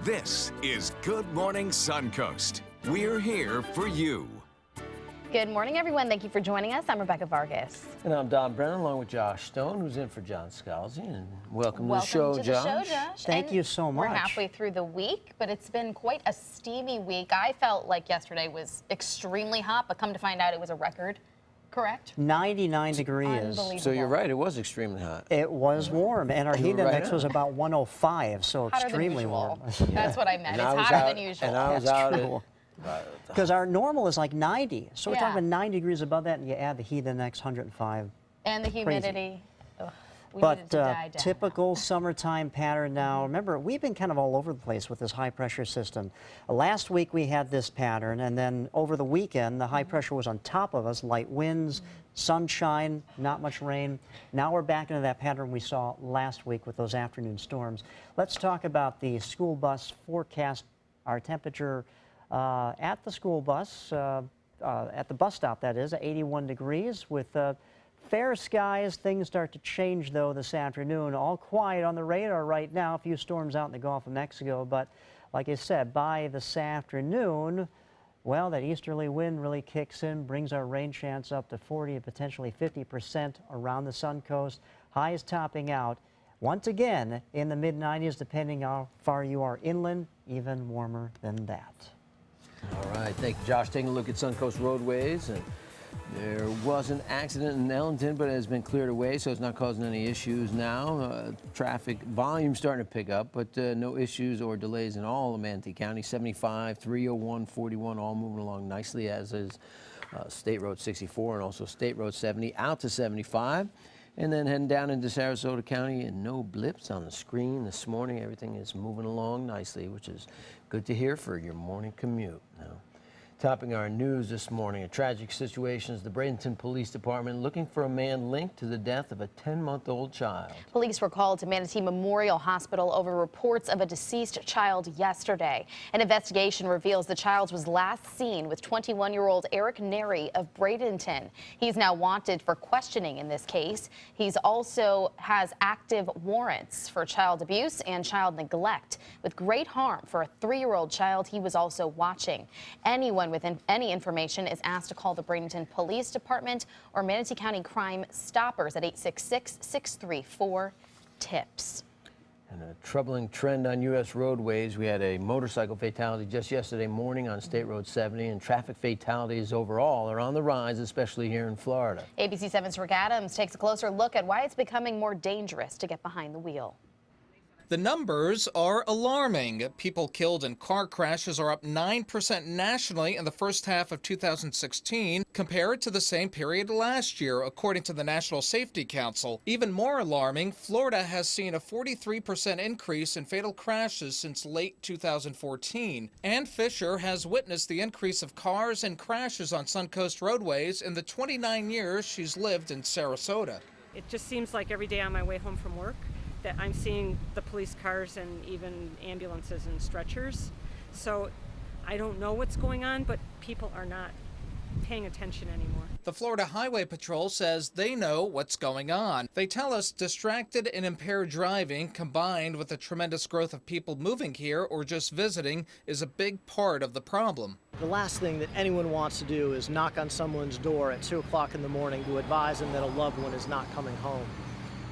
This is Good Morning Suncoast. We're here for you. Good morning, everyone. Thank you for joining us. I'm Rebecca Vargas. And I'm Don Brennan, along with Josh Stone, who's in for John Scalzi. And welcome to the show, Josh. Thank you so much. We're halfway through the week, but it's been quite a steamy week. I felt like yesterday was extremely hot, but come to find out it was a record. Correct? 99 degrees. So you're right, it was extremely hot. It was warm, and our heat index was about 105, so Hotter extremely than warm. That's what I meant. And It's hotter than usual. And I was That's out true. Because our normal is like 90, so we're talking about 9 degrees above that, and you add the heat index, 105. And the humidity. Ugh, we needed But to die down. typical summertime pattern now. Remember, we've been kind of all over the place with this high pressure system. Last week we had this pattern, and then over the weekend the high pressure was on top of us, light winds, sunshine, not much rain. Now we're back into that pattern we saw last week with those afternoon storms. Let's talk about the school bus forecast. Our temperature at the school bus, at the bus stop, that is, 81 degrees with fair skies. Things start to change, though, this afternoon. All quiet on the radar right now. A few storms out in the Gulf of Mexico. But like I said, by this afternoon, well, that easterly wind really kicks in, brings our rain chance up to 40 and potentially 50% around the Suncoast. Highs topping out once again in the mid-90s, depending how far you are inland, even warmer than that. All right, thank you, Josh. Taking a look at Suncoast roadways. And there was an accident in Ellington, but it has been cleared away, so it's not causing any issues now. Traffic volume starting to pick up, but no issues or delays in all of Manatee County. 75, 301, 41, all moving along nicely, as is State Road 64 and also State Road 70 out to 75. And then heading down into Sarasota County, and no blips on the screen this morning. Everything is moving along nicely, which is good to hear for your morning commute. Now, topping our news this morning, a tragic situation is the Bradenton Police Department looking for a man linked to the death of a 10-month-old child. Police were called to Manatee Memorial Hospital over reports of a deceased child yesterday. An investigation reveals the child was last seen with 21-year-old Eric Neri of Bradenton. He's now wanted for questioning in this case. He's also has active warrants for child abuse and child neglect with great harm for a 3-year-old child he was also watching. Anyone with any information is asked to call the Bradenton Police Department or Manatee County Crime Stoppers at 866-634-TIPS. And a troubling trend on U.S. roadways. We had a motorcycle fatality just yesterday morning on State Road 70, and traffic fatalities overall are on the rise, especially here in Florida. ABC 7's Rick Adams takes a closer look at why it's becoming more dangerous to get behind the wheel. The numbers are alarming. People killed in car crashes are up 9% nationally in the first half of 2016 compared to the same period last year, according to the National Safety Council. Even more alarming, Florida has seen a 43% increase in fatal crashes since late 2014. Ann Fisher has witnessed the increase of cars and crashes on Suncoast roadways in the 29 years she's lived in Sarasota. It just seems like every day on my way home from work that I'm seeing the police cars and even ambulances and stretchers. So I don't know what's going on, but people are not paying attention anymore. The Florida Highway Patrol says they know what's going on. They tell us distracted and impaired driving combined with the tremendous growth of people moving here or just visiting is a big part of the problem. The last thing that anyone wants to do is knock on someone's door at 2 o'clock in the morning to advise them that a loved one is not coming home.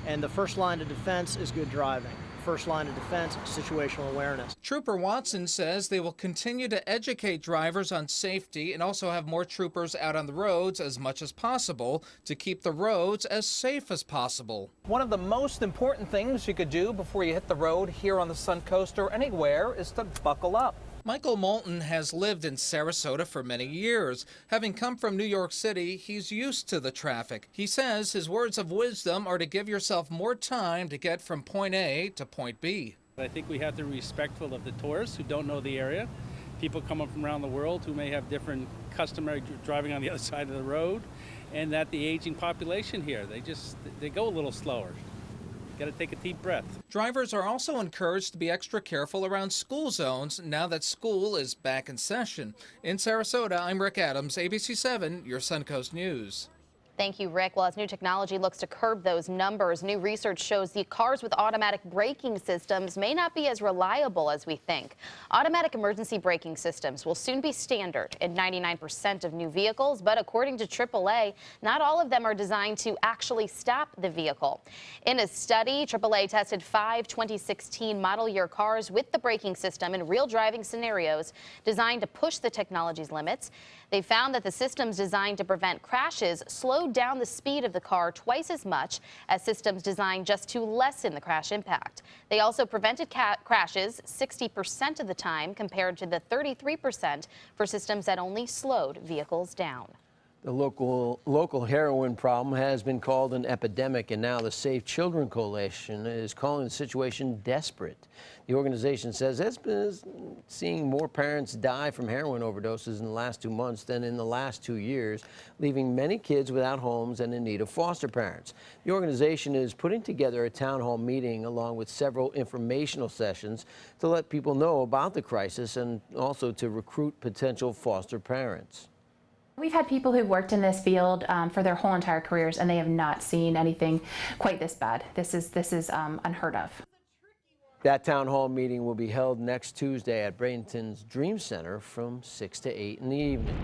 And the first line of defense is good driving. First line of defense, situational awareness. Trooper Watson says they will continue to educate drivers on safety and also have more troopers out on the roads as much as possible to keep the roads as safe as possible. One of the most important things you could do before you hit the road here on the Suncoast or anywhere is to buckle up. Michael Moulton has lived in Sarasota for many years. Having come from New York City, he's used to the traffic. He says his words of wisdom are to give yourself more time to get from point A to point B. I think we have to be respectful of the tourists who don't know the area, people coming from around the world who may have different customary driving on the other side of the road, and that the aging population here, they go a little slower. Got to take a deep breath. Drivers are also encouraged to be extra careful around school zones now that school is back in session. In Sarasota, I'm Rick Adams, ABC 7, your Suncoast News. Thank you, Rick. Well, as new technology looks to curb those numbers, new research shows the cars with automatic braking systems may not be as reliable as we think. Automatic emergency braking systems will soon be standard in 99% of new vehicles, but according to AAA, not all of them are designed to actually stop the vehicle. In a study, AAA tested 5 2016 model year cars with the braking system in real driving scenarios designed to push the technology's limits. They found that the systems designed to prevent crashes slowed down the speed of the car twice as much as systems designed just to lessen the crash impact. They also prevented crashes 60% of the time compared to the 33% for systems that only slowed vehicles down. The local heroin problem has been called an epidemic, and now the Safe Children Coalition is calling the situation desperate. The organization says it's been seeing more parents die from heroin overdoses in the last 2 months than in the last 2 years, leaving many kids without homes and in need of foster parents. The organization is putting together a town hall meeting along with several informational sessions to let people know about the crisis and also to recruit potential foster parents. We've had people who've worked in this field for their whole entire careers, and they have not seen anything quite this bad. This is unheard of. That town hall meeting will be held next Tuesday at Bradenton's Dream Center from 6 to 8 in the evening.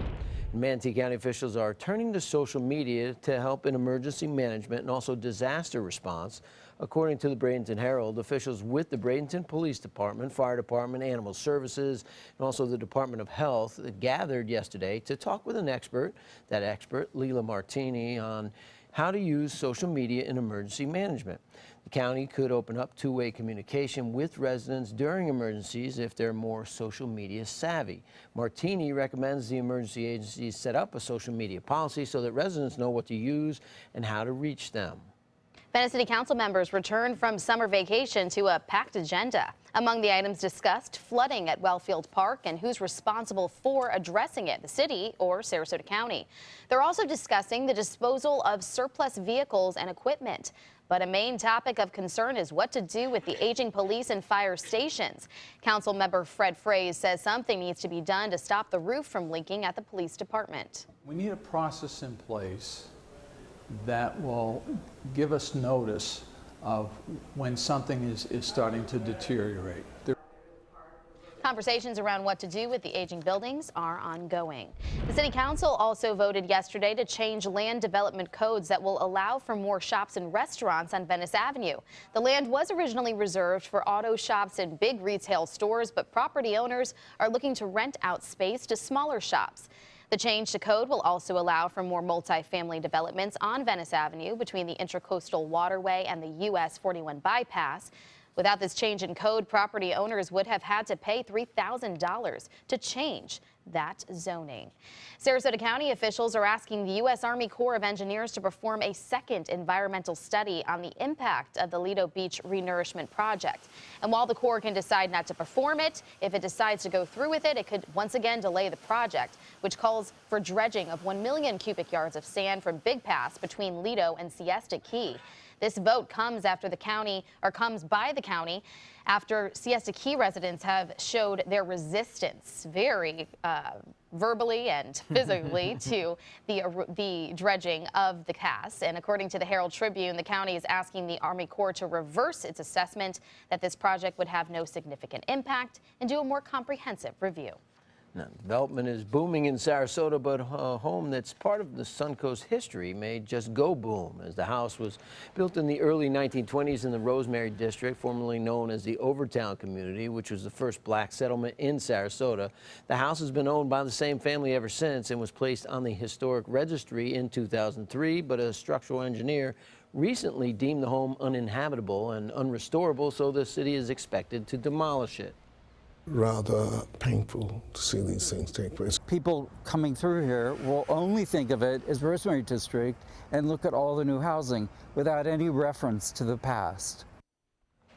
Manatee County officials are turning to social media to help in emergency management and also disaster response. According to the Bradenton Herald, officials with the Bradenton Police Department, Fire Department, Animal Services, and also the Department of Health gathered yesterday to talk with an expert, that expert, Leila Martini, on how to use social media in emergency management. The county could open up two-way communication with residents during emergencies if they're more social media savvy. Martini recommends the emergency agencies set up a social media policy so that residents know what to use and how to reach them. Venice City Council members returned from summer vacation to a packed agenda. Among the items discussed, flooding at Wellfield Park and who's responsible for addressing it, the city or Sarasota County. They're also discussing the disposal of surplus vehicles and equipment. But a main topic of concern is what to do with the aging police and fire stations. Council member Fred Fraze says something needs to be done to stop the roof from leaking at the police department. We need a process in place that will give us notice of when something is starting to deteriorate. Conversations around what to do with the aging buildings are ongoing. The City Council also voted yesterday to change land development codes that will allow for more shops and restaurants on Venice Avenue. The land was originally reserved for auto shops and big retail stores, but property owners are looking to rent out space to smaller shops. The change to code will also allow for more multifamily developments on Venice Avenue between the Intracoastal Waterway and the US 41 bypass. Without this change in code, property owners would have had to pay $3,000 to change that zoning. Sarasota County officials are asking the U.S. Army Corps of Engineers to perform a second environmental study on the impact of the Lido Beach Renourishment Project. And while the Corps can decide not to perform it, if it decides to go through with it, it could once again delay the project, which calls for dredging of 1 million cubic yards of sand from Big Pass between Lido and Siesta Key. This vote comes by the county after Siesta Key residents have showed their resistance very verbally and physically to the dredging of the pass. And according to the Herald Tribune, the county is asking the Army Corps to reverse its assessment that this project would have no significant impact and do a more comprehensive review. Now, development is booming in Sarasota, but a home that's part of the Suncoast history may just go boom, as the house was built in the early 1920s in the Rosemary District, formerly known as the Overtown community, which was the first black settlement in Sarasota. The house has been owned by the same family ever since and was placed on the historic registry in 2003, but a structural engineer recently deemed the home uninhabitable and unrestorable, so the city is expected to demolish it. Rather painful to see these things take place. People coming through here will only think of it as Rosemary District and look at all the new housing without any reference to the past.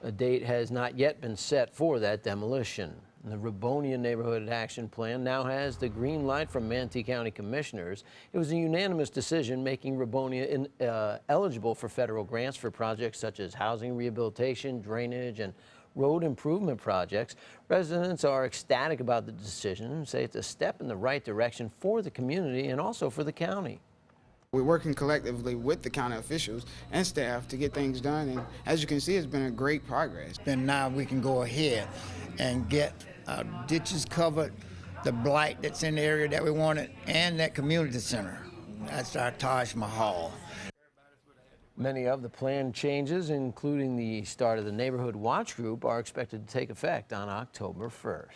A date has not yet been set for that demolition. The Rebonia Neighborhood Action Plan now has the green light from Manatee County Commissioners. It was a unanimous decision making Rebonia eligible for federal grants for projects such as housing rehabilitation, drainage, and road improvement projects. Residents are ecstatic about the decision and say it's a step in the right direction for the community and also for the county. We're working collectively with the county officials and staff to get things done, and as you can see, it's been a great progress. Then now we can go ahead and get our ditches covered, the blight that's in the area that we wanted, and that community center. That's our Taj Mahal. Many of the planned changes, including the start of the Neighborhood Watch Group, are expected to take effect on October 1st.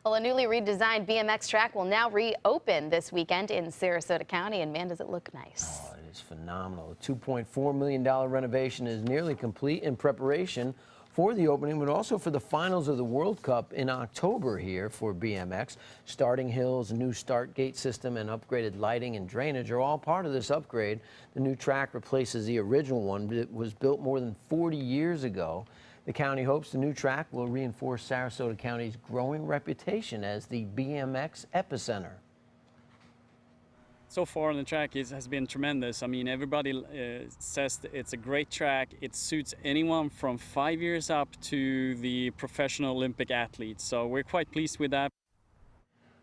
Well, a newly redesigned BMX track will now reopen this weekend in Sarasota County, and man, does it look nice. Oh, it is phenomenal. The $2.4 million renovation is nearly complete in preparation for the opening, but also for the finals of the World Cup in October here for BMX. Starting hills, a new start gate system, and upgraded lighting and drainage are all part of this upgrade. The new track replaces the original one that was built more than 40 years ago. The county hopes the new track will reinforce Sarasota County's growing reputation as the BMX epicenter. So far on the track has been tremendous. I mean, everybody says that it's a great track. It suits anyone from 5 years up to the professional Olympic athletes. So we're quite pleased with that.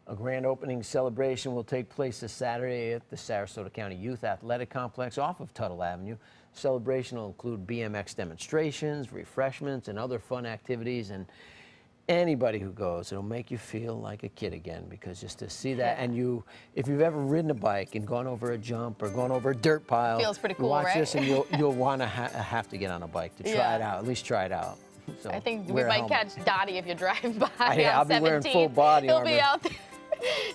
A grand opening celebration will take place this Saturday at the Sarasota County Youth Athletic Complex off of Tuttle Avenue. Celebration will include BMX demonstrations, refreshments, and other fun activities. And anybody who goes, it'll make you feel like a kid again, because just to see that, and if you've ever ridden a bike and gone over a jump or gone over a dirt pile, feels pretty cool, watch right? this and you'll want to have to get on a bike to try it out, at least try it out. So I think we might catch Dottie if you drive by I'll on be 17. wearing full body He'll armor. be out there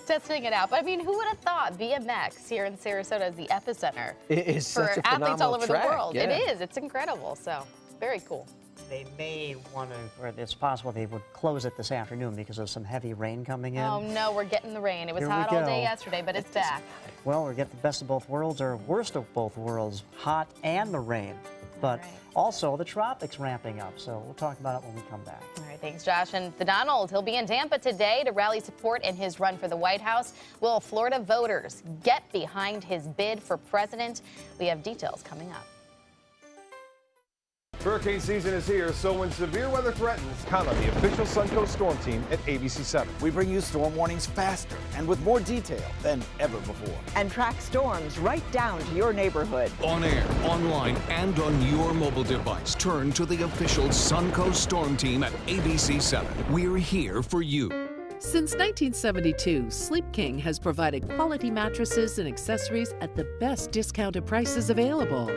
testing it out. But I mean, who would have thought BMX here in Sarasota is the epicenter for athletes all over the world? Yeah. It is. It's incredible. So very cool. They may want to, or it's possible they would close it this afternoon because of some heavy rain coming in. Oh no, we're getting the rain. It was Here we hot all go. day yesterday, but it's back. Well, we get the best of both worlds, or worst of both worlds, hot and the rain. But also the tropics ramping up, so we'll talk about it when we come back. All right, thanks, Josh. And the Donald, he'll be in Tampa today to rally support in his run for the White House. Will Florida voters get behind his bid for president? We have details coming up. Hurricane season is here, so when severe weather threatens, count on the official Suncoast Storm Team at ABC7. We bring you storm warnings faster and with more detail than ever before. And track storms right down to your neighborhood. On air, online, and on your mobile device, turn to the official Suncoast Storm Team at ABC7. We're here for you. Since 1972, Sleep King has provided quality mattresses and accessories at the best discounted prices available.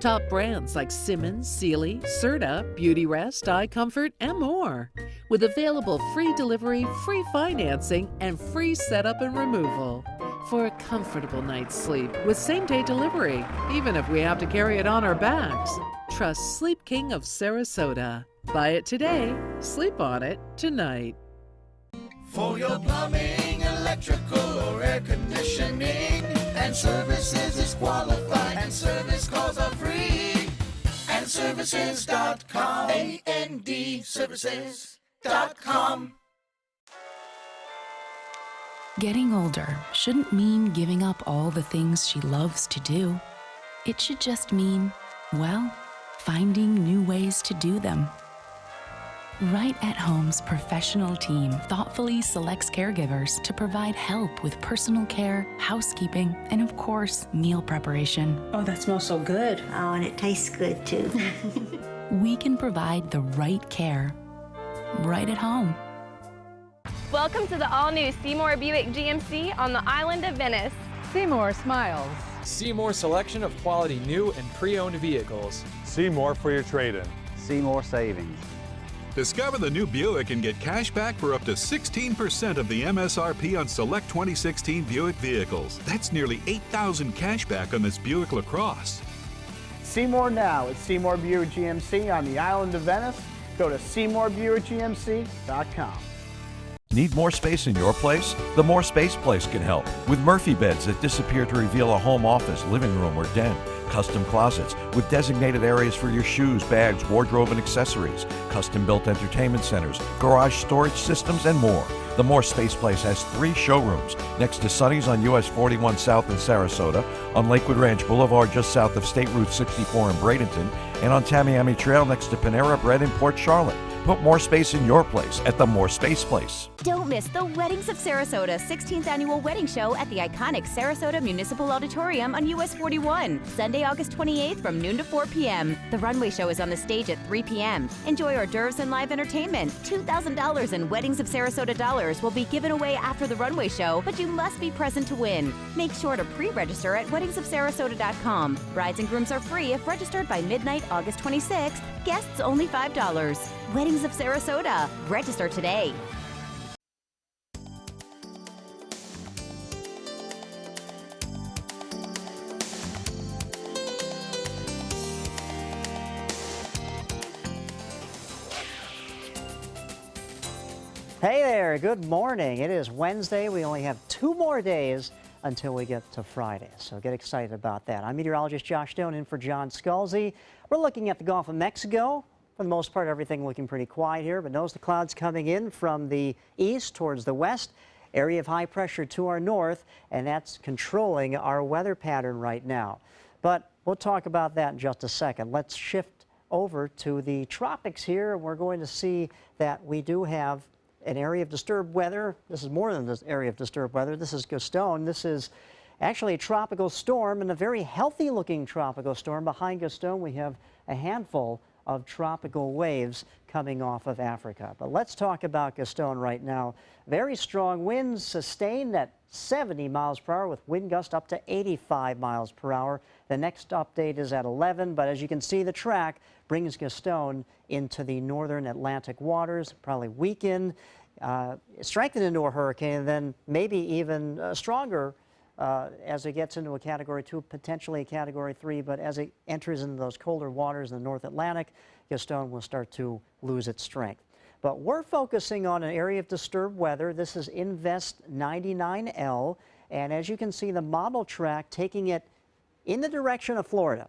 Top brands like Simmons, Sealy, Serta, Beauty Rest, Eye Comfort, and more. With available free delivery, free financing, and free setup and removal. For a comfortable night's sleep with same-day delivery, even if we have to carry it on our backs. Trust Sleep King of Sarasota. Buy it today, sleep on it tonight. For your plumbing, electrical, or air conditioning, and services is qualified, and service calls are free. And services.com, A-N-D, services.com. Getting older shouldn't mean giving up all the things she loves to do. It should just mean, well, finding new ways to do them. Right at Home's professional team thoughtfully selects caregivers to provide help with personal care, housekeeping, and of course, meal preparation. Oh, that smells so good. Oh, and it tastes good too. We can provide the right care right at home. Welcome to the all-new Seymour Buick GMC on the island of Venice. Seymour smiles. Seymour selection of quality new and pre-owned vehicles. Seymour for your trade-in. Seymour savings. Discover the new Buick and get cash back for up to 16% of the MSRP on select 2016 Buick vehicles. That's nearly $8,000 cash back on this Buick LaCrosse. Seymour now at Seymour Buick GMC on the island of Venice. Go to SeymourBuickGMC.com. Need more space in your place? The More Space Place can help. With Murphy beds that disappear to reveal a home office, living room, or den. Custom closets with designated areas for your shoes, bags, wardrobe, and accessories. Custom-built entertainment centers, garage storage systems, and more. The More Space Place has 3 showrooms next to Sonny's on US 41 South in Sarasota, on Lakewood Ranch Boulevard just south of State Route 64 in Bradenton, and on Tamiami Trail next to Panera Bread in Port Charlotte. Put more space in your place at the More Space Place. Don't miss the Weddings of Sarasota 16th Annual Wedding Show at the iconic Sarasota Municipal Auditorium on US 41, Sunday, August 28th from noon to 4 p.m. The runway show is on the stage at 3 p.m. Enjoy hors d'oeuvres and live entertainment. $2,000 in Weddings of Sarasota dollars will be given away after the runway show, but you must be present to win. Make sure to pre-register at weddingsofsarasota.com. Brides and grooms are free if registered by midnight, August 26th. Guests only $5. Weddings of Sarasota. Register today. Hey there, good morning. It is Wednesday. We only have 2 more days until we get to Friday, so get excited about that. I'm meteorologist Josh Stone in for John Scalzi. We're looking at the Gulf of Mexico. For the most part, everything looking pretty quiet here, but notice the clouds coming in from the east towards the west. Area of high pressure to our north, and that's controlling our weather pattern right now. But we'll talk about that in just a second. Let's shift over to the tropics here. We're going to see that we do have an area of disturbed weather. This is more than this area of disturbed weather. This is Gaston. This is actually a tropical storm, and a very healthy looking tropical storm. Behind Gaston, we have a handful of tropical waves coming off of Africa. But let's talk about Gaston right now. Very strong winds sustained at 70 miles per hour with wind gusts up to 85 miles per hour. The next update is at 11, but as you can see, the track brings Gaston into the northern Atlantic waters, probably weaken, strengthen into a hurricane, and then maybe even stronger as it gets into a Category 2, potentially a Category 3, but as it enters into those colder waters in the North Atlantic, Gaston will start to lose its strength. But we're focusing on an area of disturbed weather. This is Invest 99L, and as you can see, the model track taking it in the direction of Florida.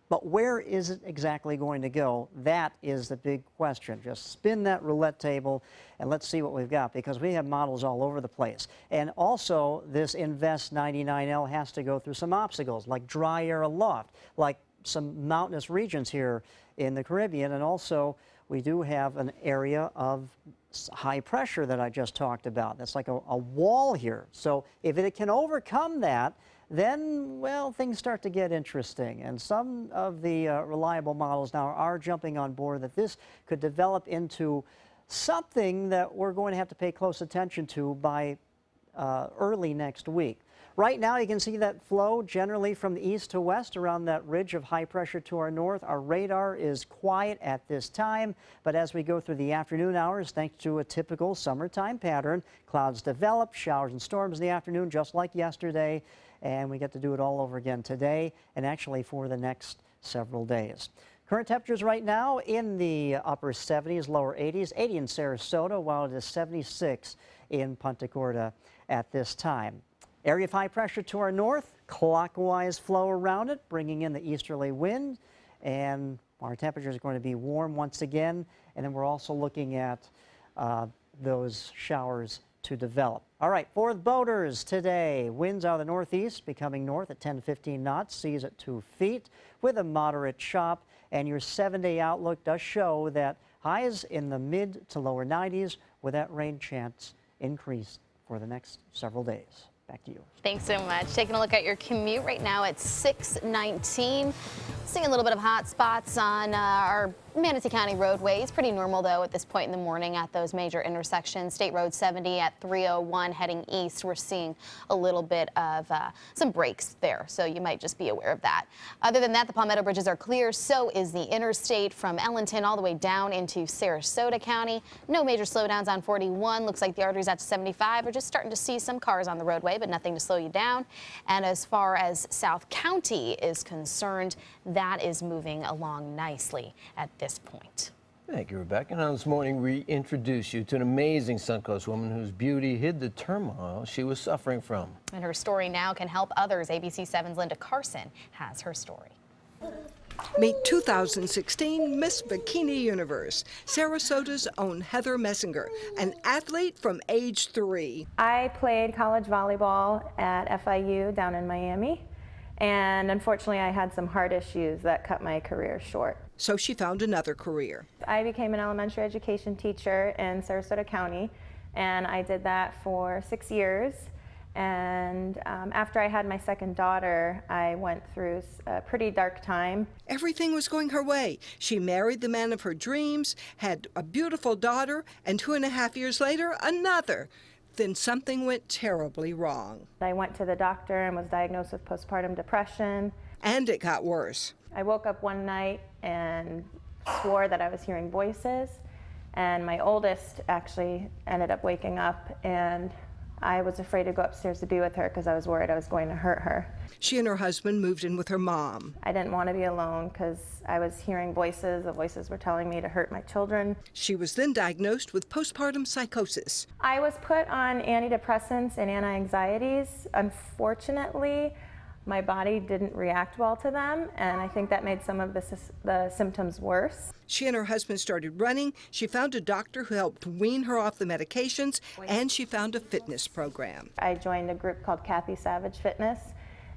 But where is it exactly going to go? That is the big question. Just spin that roulette table and let's see what we've got, because we have models all over the place. And also, this Invest 99L has to go through some obstacles, like dry air aloft, like some mountainous regions here in the Caribbean, and also we do have an area of high pressure that I just talked about. That's like a wall here. So if it can overcome that, then, well, things start to get interesting. And some of the reliable models now are jumping on board that this could develop into something that we're going to have to pay close attention to by early next week. Right now, you can see that flow generally from the east to west around that ridge of high pressure to our north. Our radar is quiet at this time, but as we go through the afternoon hours, thanks to a typical summertime pattern, clouds develop, showers and storms in the afternoon, just like yesterday, and we get to do it all over again today and actually for the next several days. Current temperatures right now in the upper 70s, lower 80s, 80 in Sarasota, while it is 76 in Punta Gorda at this time. Area of high pressure to our north, clockwise flow around it, bringing in the easterly wind, and our temperatures are going to be warm once again, and then we're also looking at those showers to develop. All right, for the boaters today, winds out of the northeast becoming north at 10 to 15 knots, seas at 2 feet with a moderate chop, and your 7-day outlook does show that highs in the mid to lower 90s with that rain chance increase for the next several days. Back to you. Thanks so much. Taking a look at your commute right now at 6:19. Seeing a little bit of hot spots on our Manatee County roadways. Pretty normal, though, at this point in the morning at those major intersections. State Road 70 at 301 heading east. We're seeing a little bit of some breaks there, so you might just be aware of that. Other than that, the Palmetto bridges are clear. So is the interstate from Ellington all the way down into Sarasota County. No major slowdowns on 41. Looks like the arteries out to 75 are just starting to see some cars on the roadway, but nothing to slow you down. And as far as South County is concerned, that is moving along nicely at this point. Thank you, Rebecca. Now this morning we introduce you to an amazing Suncoast woman whose beauty hid the turmoil she was suffering from. And her story now can help others. ABC 7's Linda Carson has her story. Meet 2016 Miss Bikini Universe, Sarasota's own Heather Messinger, an athlete from age 3. I played college volleyball at FIU down in Miami, and unfortunately I had some heart issues that cut my career short. so she found another career. I became an elementary education teacher in Sarasota County, and I did that for 6 years. And after I had my second daughter, I went through a pretty dark time. Everything was going her way. She married the man of her dreams, had a beautiful daughter, and 2.5 years later, another. Then something went terribly wrong. I went to the doctor and was diagnosed with postpartum depression. And it got worse. I woke up one night and swore that I was hearing voices. And my oldest actually ended up waking up, and I was afraid to go upstairs to be with her because I was worried I was going to hurt her. She and her husband moved in with her mom. I didn't want to be alone because I was hearing voices. The voices were telling me to hurt my children. She was then diagnosed with postpartum psychosis. I was put on antidepressants and anti-anxieties. Unfortunately, my body didn't react well to them, and I think that made some of the symptoms worse. She and her husband started running. She found a doctor who helped wean her off the medications, and she found a fitness program. I joined a group called Kathy Savage Fitness,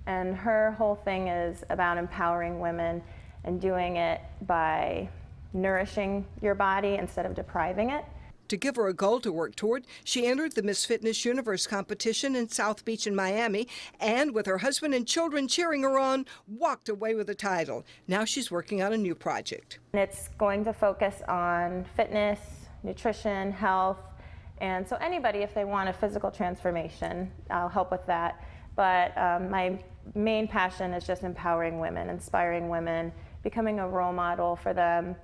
and her whole thing is about empowering women and doing it by nourishing your body instead of depriving it. To give her a goal to work toward, she entered the Miss Fitness Universe competition in South Beach in Miami, and with her husband and children cheering her on, walked away with the title. Now she's working on a new project. It's going to focus on fitness, nutrition, health, and so anybody, if they want a physical transformation, I'll help with that. But my main passion is just empowering women, inspiring women, becoming a role model for them,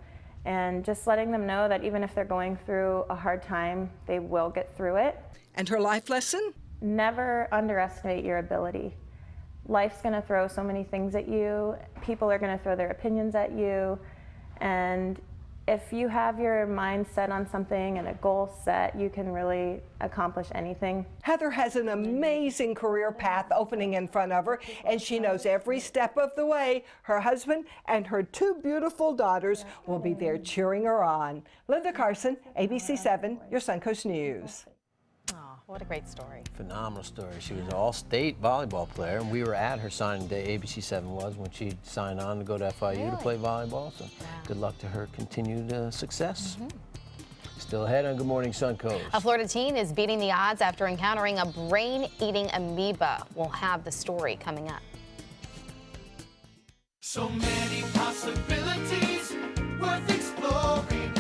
and just letting them know that even if they're going through a hard time, they will get through it. And her life lesson? Never underestimate your ability. Life's gonna throw so many things at you. People are gonna throw their opinions at you. And if you have your mind set on something and a goal set, you can really accomplish anything. Heather has an amazing career path opening in front of her, and she knows every step of the way her husband and her 2 beautiful daughters will be there cheering her on. Linda Carson, ABC 7, your Suncoast News. Oh, what a great story. Phenomenal story. She was an all-state volleyball player, and we were at her signing day, ABC 7 was, when she signed on to go to FIU to play volleyball. So good luck to her continued success. Still ahead on Good Morning Suncoast. A Florida teen is beating the odds after encountering a brain-eating amoeba. We'll have the story coming up. So many possibilities worth exploring.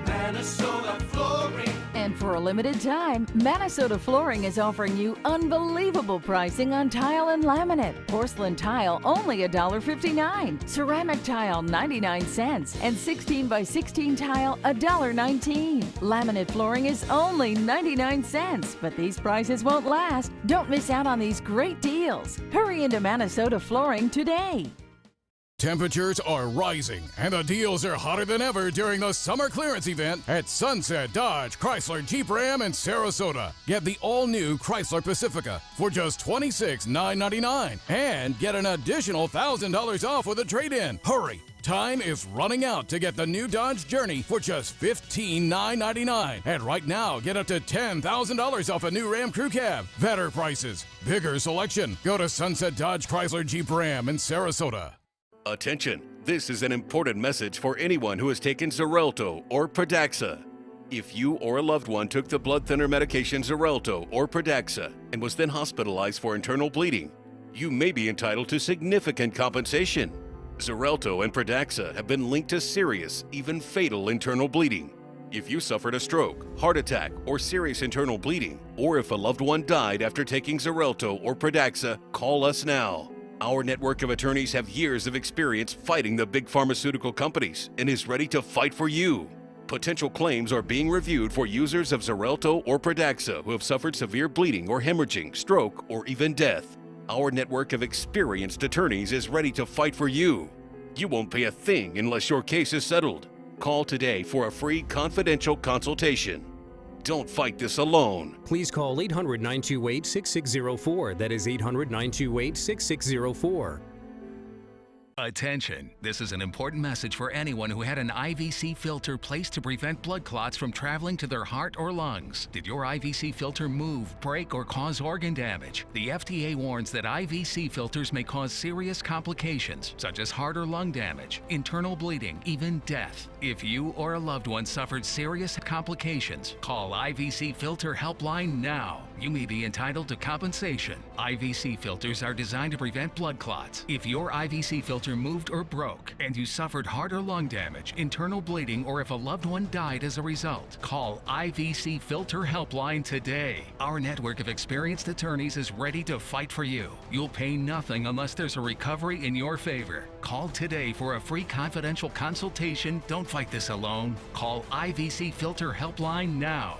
Minnesota Flooring. And for a limited time, Minnesota Flooring is offering you unbelievable pricing on tile and laminate. Porcelain tile only $1.59. Ceramic tile 99 cents. And 16 by 16 tile $1.19. Laminate flooring is only 99 cents. But these prices won't last. Don't miss out on these great deals. Hurry into Minnesota Flooring today. Temperatures are rising, and the deals are hotter than ever during the summer clearance event at Sunset Dodge Chrysler Jeep Ram in Sarasota. Get the all-new Chrysler Pacifica for just $26,999 and get an additional $1,000 off with a trade-in. Hurry! Time is running out to get the new Dodge Journey for just $15,999. And right now, get up to $10,000 off a new Ram Crew Cab. Better prices, bigger selection. Go to Sunset Dodge Chrysler Jeep Ram in Sarasota. Attention, this is an important message for anyone who has taken Xarelto or Pradaxa. If you or a loved one took the blood thinner medication Xarelto or Pradaxa and was then hospitalized for internal bleeding, you may be entitled to significant compensation. Xarelto and Pradaxa have been linked to serious, even fatal internal bleeding. If you suffered a stroke, heart attack, or serious internal bleeding, or if a loved one died after taking Xarelto or Pradaxa, call us now. Our network of attorneys have years of experience fighting the big pharmaceutical companies and is ready to fight for you. Potential claims are being reviewed for users of Xarelto or Pradaxa who have suffered severe bleeding or hemorrhaging, stroke, or even death. Our network of experienced attorneys is ready to fight for you. You won't pay a thing unless your case is settled. Call today for a free confidential consultation. Don't fight this alone. Please call 800-928-6604. That is 800-928-6604. Attention, this is an important message for anyone who had an IVC filter placed to prevent blood clots from traveling to their heart or lungs. Did your IVC filter move, break, or cause organ damage? The FDA warns that IVC filters may cause serious complications, such as heart or lung damage, internal bleeding, even death. If you or a loved one suffered serious complications, call IVC Filter Helpline now. You may be entitled to compensation. IVC filters are designed to prevent blood clots. If your IVC filter moved or broke and you suffered heart or lung damage, internal bleeding, or if a loved one died as a result, call IVC Filter Helpline today. Our network of experienced attorneys is ready to fight for you. You'll pay nothing unless there's a recovery in your favor. Call today for a free confidential consultation. Don't fight this alone. Call IVC Filter Helpline now.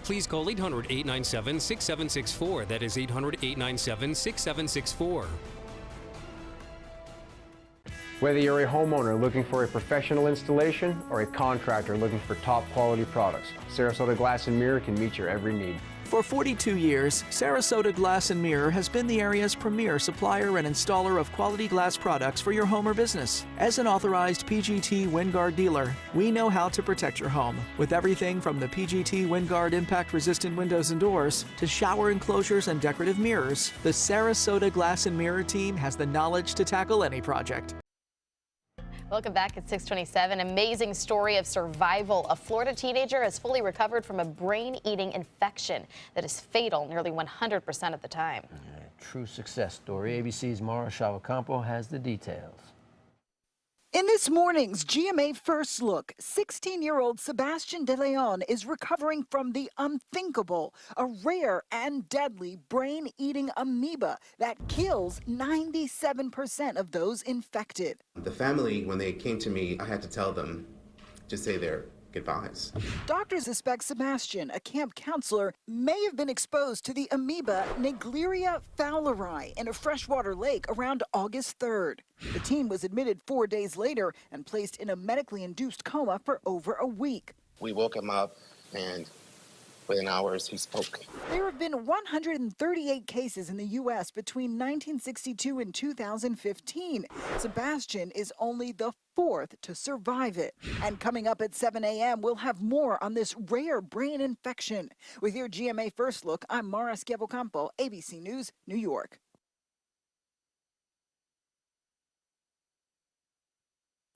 Please call 800-897-6764. That is 800-897-6764. Whether you're a homeowner looking for a professional installation or a contractor looking for top quality products, Sarasota Glass and Mirror can meet your every need. For 42 years, Sarasota Glass and Mirror has been the area's premier supplier and installer of quality glass products for your home or business. As an authorized PGT WinGuard dealer, we know how to protect your home with everything from the PGT WinGuard impact-resistant windows and doors to shower enclosures and decorative mirrors. The Sarasota Glass and Mirror team has the knowledge to tackle any project. Welcome back at 6:27. Amazing story of survival. A Florida teenager has fully recovered from a brain-eating infection that is fatal nearly 100% of the time. True success story. ABC's Mara Chavacampo has the details. In this morning's GMA First Look, 16-year-old Sebastian De Leon is recovering from the unthinkable, a rare and deadly brain-eating amoeba that kills 97% of those infected. The family, when they came to me, I had to tell them to say their goodbyes. Doctors suspect Sebastian, a camp counselor, may have been exposed to the amoeba Naegleria fowleri in a freshwater lake around August 3rd. The teen was admitted 4 days later and placed in a medically induced coma for over a week. We woke him up, and within hours he spoke. There have been 138 cases in the U.S. between 1962 and 2015. Sebastian is only the fourth to survive it. And coming up at 7 a.m., we'll have more on this rare brain infection. With your GMA First Look, I'm Mara Schiavocampo, ABC News, New York.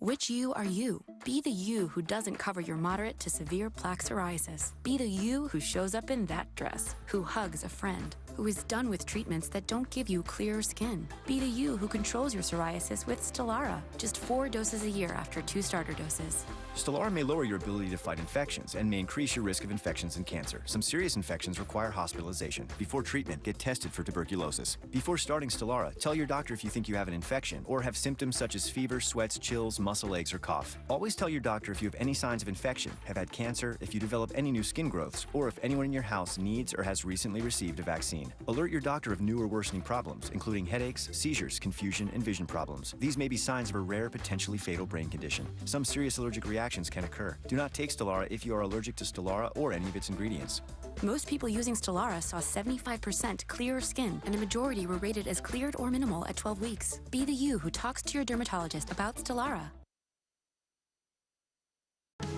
Which you are you? Be the you who doesn't cover your moderate to severe plaque psoriasis. Be the you who shows up in that dress, who hugs a friend, who is done with treatments that don't give you clearer skin. Be the you who controls your psoriasis with Stelara. Just 4 doses a year after 2 starter doses. Stelara may lower your ability to fight infections and may increase your risk of infections and cancer. Some serious infections require hospitalization. Before treatment, get tested for tuberculosis. Before starting Stelara, tell your doctor if you think you have an infection or have symptoms such as fever, sweats, chills, muscle aches, or cough. Always tell your doctor if you have any signs of infection, have had cancer, if you develop any new skin growths, or if anyone in your house needs or has recently received a vaccine. Alert your doctor of new or worsening problems, including headaches, seizures, confusion, and vision problems. These may be signs of a rare, potentially fatal brain condition. Some serious allergic reactions can occur. Do not take Stelara if you are allergic to Stelara or any of its ingredients. Most people using Stelara saw 75% clearer skin, and a majority were rated as cleared or minimal at 12 weeks. Be the you who talks to your dermatologist about Stelara.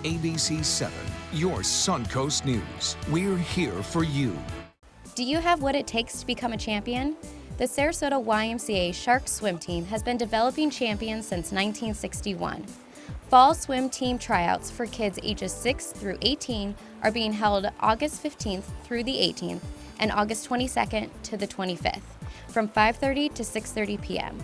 ABC 7, your Suncoast News. We're here for you. Do you have what it takes to become a champion? The Sarasota YMCA Shark Swim Team has been developing champions since 1961. Fall swim team tryouts for kids ages 6 through 18 are being held August 15th through the 18th and August 22nd to the 25th from 5:30 to 6:30 p.m.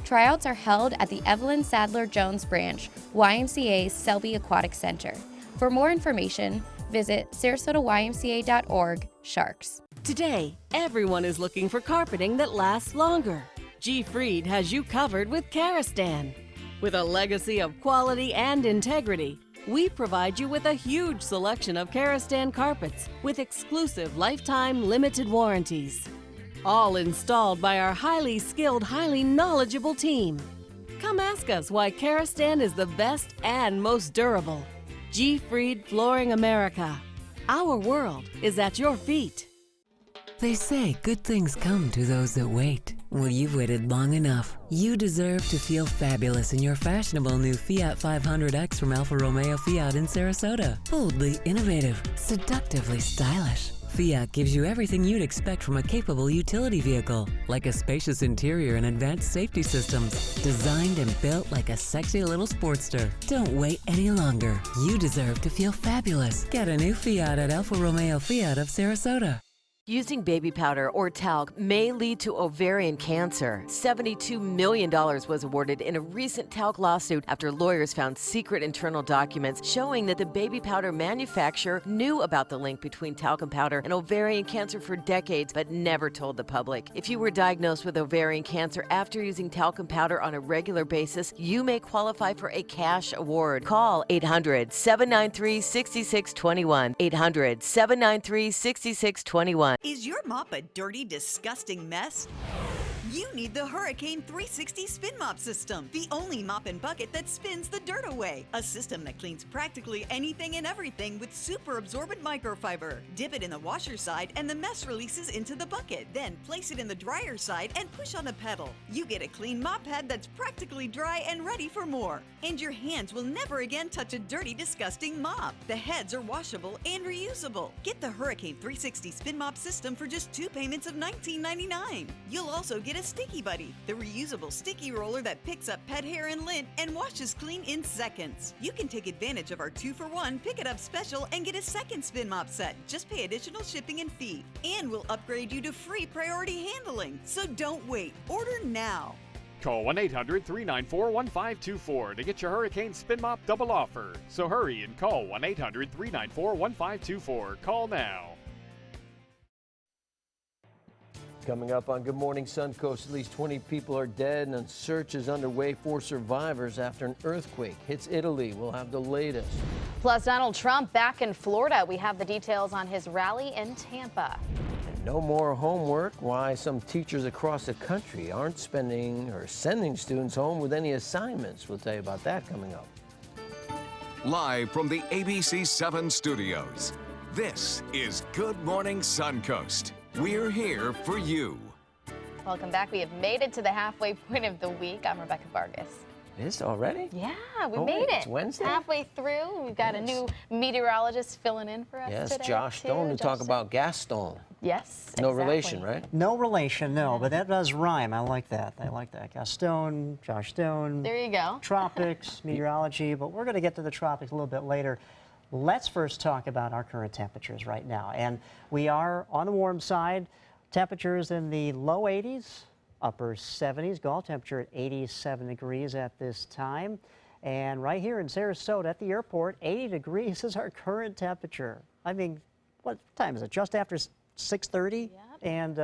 Tryouts are held at the Evelyn Sadler Jones Branch, YMCA's Selby Aquatic Center. For more information, visit sarasotaymca.org/sharks. Today, everyone is looking for carpeting that lasts longer. G. Fried has you covered with Karastan. With a legacy of quality and integrity, we provide you with a huge selection of Karastan carpets with exclusive lifetime limited warranties. All installed by our highly skilled, highly knowledgeable team. Come ask us why Karastan is the best and most durable. G. Fried Flooring America. Our world is at your feet. They say good things come to those that wait. Well, you've waited long enough. You deserve to feel fabulous in your fashionable new Fiat 500X from Alfa Romeo Fiat in Sarasota. Boldly innovative, seductively stylish. Fiat gives you everything you'd expect from a capable utility vehicle, like a spacious interior and advanced safety systems, designed and built like a sexy little sportster. Don't wait any longer. You deserve to feel fabulous. Get a new Fiat at Alfa Romeo Fiat of Sarasota. Using baby powder or talc may lead to ovarian cancer. $72 million was awarded in a recent talc lawsuit after lawyers found secret internal documents showing that the baby powder manufacturer knew about the link between talcum powder and ovarian cancer for decades, but never told the public. If you were diagnosed with ovarian cancer after using talcum powder on a regular basis, you may qualify for a cash award. Call 800-793-6621. 800-793-6621. Is your mop a dirty, disgusting mess? You need the Hurricane 360 Spin Mop System, the only mop and bucket that spins the dirt away. A system that cleans practically anything and everything with super absorbent microfiber. Dip it in the washer side and the mess releases into the bucket. Then place it in the dryer side and push on the pedal. You get a clean mop head that's practically dry and ready for more. And your hands will never again touch a dirty, disgusting mop. The heads are washable and reusable. Get the Hurricane 360 Spin Mop System for just 2 payments of $19.99. You'll also get a Sticky Buddy, the reusable sticky roller that picks up pet hair and lint and washes clean in seconds. You can take advantage of our 2-for-1 Pick It Up special and get a second spin mop set. Just pay additional shipping and fee. And we'll upgrade you to free priority handling. So don't wait. Order now. Call 1-800-394-1524 to get your Hurricane Spin Mop double offer. So hurry and call 1-800-394-1524. Call now. Coming up on Good Morning Suncoast, at least 20 people are dead and a search is underway for survivors after an earthquake hits Italy. We'll have the latest. Plus, Donald Trump back in Florida. We have the details on his rally in Tampa. And no more homework. Why some teachers across the country aren't spending or sending students home with any assignments. We'll tell you about that coming up. Live from the ABC 7 studios, this is Good Morning Suncoast. We're here for you. Welcome back. We have made it to the halfway point of the week. I'm Rebecca Vargas. It is already? Yeah, we made it. It's Wednesday? Halfway through. We've got a new meteorologist filling in for us today. Yes, Josh Stone to talk about Gaston. Yes, No exactly. relation, right? No relation, no, but that does rhyme. I like that. I like that. Gaston, Josh Stone. There you go. Tropics, meteorology, but we're going to get to the tropics a little bit later. Let's first talk about our current temperatures right now. And we are on the warm side. Temperatures in the low 80s, upper 70s. Gulf temperature at 87 degrees at this time. And right here in Sarasota at the airport, 80 degrees is our current temperature. I mean, what time is it? Just after 6:30? Yeah. And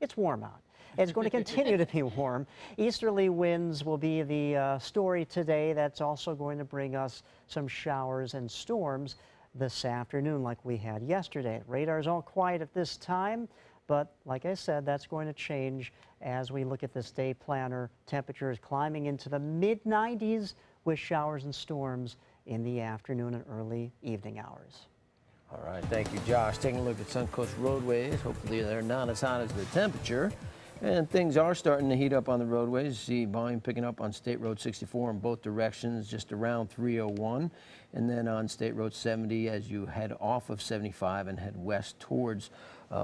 it's warm out. It's going to continue to be warm. Easterly winds will be the story today. That's also going to bring us some showers and storms this afternoon like we had yesterday. Radar's all quiet at this time, but like I said, that's going to change as we look at this day planner. Temperatures climbing into the mid-90s with showers and storms in the afternoon and early evening hours. All right, thank you, Josh. Taking a look at Suncoast roadways. Hopefully they're not as hot as the temperature. And things are starting to heat up on the roadways. You see volume picking up on State Road 64 in both directions, just around 301. And then on State Road 70 as you head off of 75 and head west towards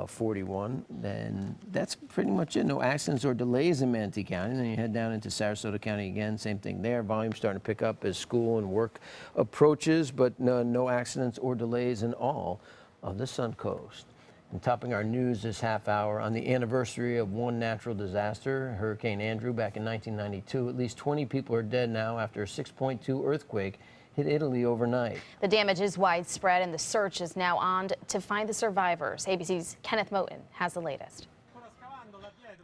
41. Then that's pretty much it. No accidents or delays in Manatee County. And then you head down into Sarasota County again, same thing there. Volume starting to pick up as school and work approaches, but no accidents or delays in all of the Suncoast. And topping our news this half hour, on the anniversary of one natural disaster, Hurricane Andrew back in 1992, at least 20 people are dead now after a 6.2 earthquake hit Italy overnight. The damage is widespread and the search is now on to find the survivors. ABC's Kenneth Moten has the latest.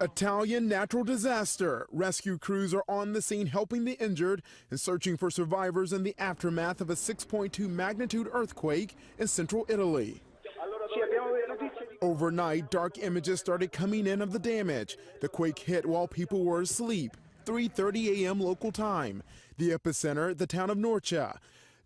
Italian natural disaster. Rescue crews are on the scene helping the injured and searching for survivors in the aftermath of a 6.2 magnitude earthquake in central Italy. Overnight, dark images started coming in of the damage. The quake hit while people were asleep, 3:30 a.m. local time. The epicenter, the town of Norcia,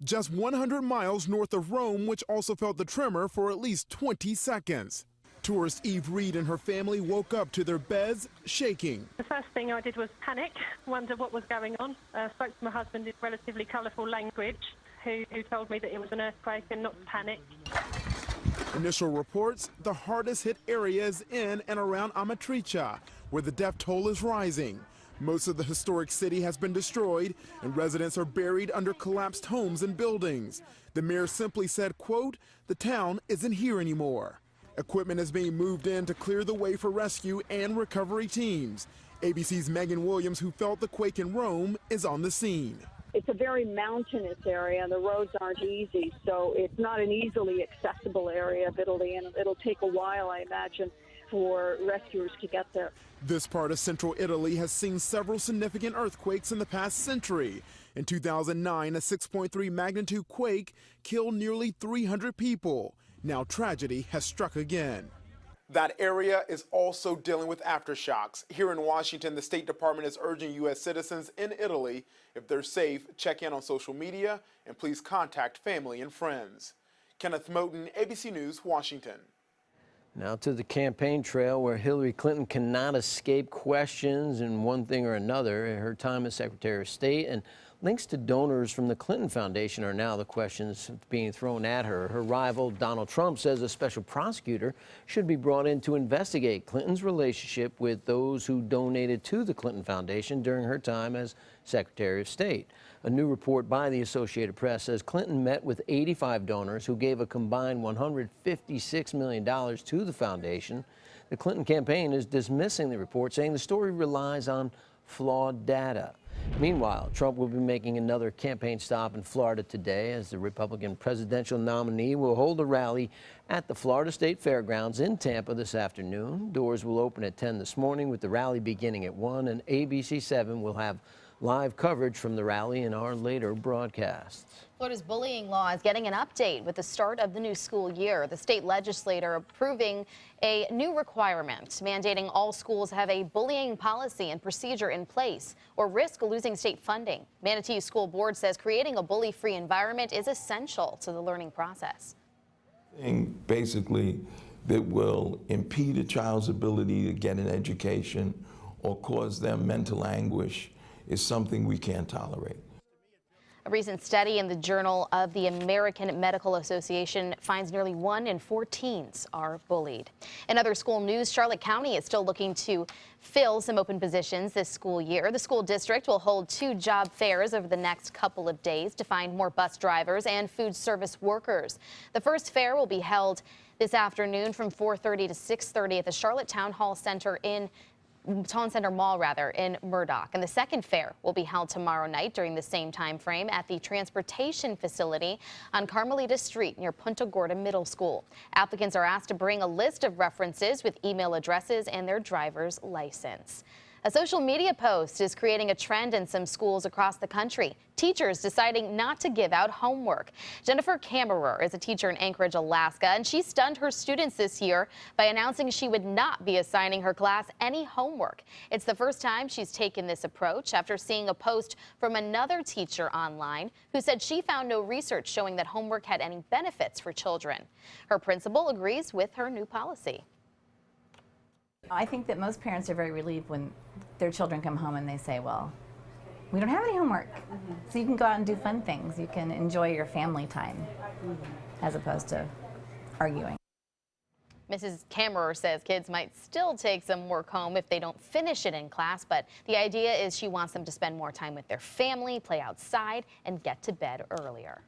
just 100 miles north of Rome, which also felt the tremor for at least 20 seconds. Tourist Eve Reed and her family woke up to their beds shaking. The first thing I did was panic, wonder what was going on. Spoke to my husband in relatively colourful language, who told me that it was an earthquake and not to panic. Initial reports, the hardest hit area is in and around Amatrice, where the death toll is rising. Most of the historic city has been destroyed, and residents are buried under collapsed homes and buildings. The mayor simply said, quote, "The town isn't here anymore." Equipment is being moved in to clear the way for rescue and recovery teams. ABC's Megan Williams, who felt the quake in Rome, is on the scene. It's a very mountainous area. The roads aren't easy, so it's not an easily accessible area of Italy, and it'll take a while, I imagine, for rescuers to get there. This part of central Italy has seen several significant earthquakes in the past century. In 2009, a 6.3 magnitude quake killed nearly 300 people. Now tragedy has struck again. That area is also dealing with aftershocks. Here in Washington, the State Department is urging U.S. citizens in Italy, if they're safe, check in on social media and please contact family and friends. Kenneth Moten, ABC News, Washington. Now to the campaign trail, where Hillary Clinton cannot escape questions in one thing or another. Her time as Secretary of State and links to donors from the Clinton Foundation are now the questions being thrown at her. Her rival, Donald Trump, says a special prosecutor should be brought in to investigate Clinton's relationship with those who donated to the Clinton Foundation during her time as Secretary of State. A new report by the Associated Press says Clinton met with 85 donors who gave a combined $156 million to the foundation. The Clinton campaign is dismissing the report, saying the story relies on flawed data. Meanwhile, Trump will be making another campaign stop in Florida today, as the Republican presidential nominee will hold a rally at the Florida State Fairgrounds in Tampa this afternoon. Doors will open at 10 this morning, with the rally beginning at 1, and ABC 7 will have live coverage from the rally in our later broadcasts. Florida's bullying law is getting an update with the start of the new school year. The state legislature approving a new requirement mandating all schools have a bullying policy and procedure in place or risk losing state funding. Manatee School Board says creating a bully-free environment is essential to the learning process. Basically, that will impede a child's ability to get an education or cause them mental anguish is something we can't tolerate. A recent study in the Journal of the American Medical Association finds nearly 1 in 4 teens are bullied. In other school news, Charlotte County is still looking to fill some open positions this school year. The school district will hold 2 job fairs over the next couple of days to find more bus drivers and food service workers. The first fair will be held this afternoon from 4:30 to 6:30 at the Charlotte Town Center Mall in Murdoch. And the second fair will be held tomorrow night during the same time frame at the transportation facility on Carmelita Street near Punta Gorda Middle School. Applicants are asked to bring a list of references with email addresses and their driver's license. A social media post is creating a trend in some schools across the country. Teachers deciding not to give out homework. Jennifer Kammerer is a teacher in Anchorage, Alaska, and she stunned her students this year by announcing she would not be assigning her class any homework. It's the first time she's taken this approach after seeing a post from another teacher online who said she found no research showing that homework had any benefits for children. Her principal agrees with her new policy. I think that most parents are very relieved when their children come home and they say, well, we don't have any homework. So you can go out and do fun things. You can enjoy your family time as opposed to arguing. Mrs. Kammerer says kids might still take some work home if they don't finish it in class, but the idea is she wants them to spend more time with their family, play outside, and get to bed earlier.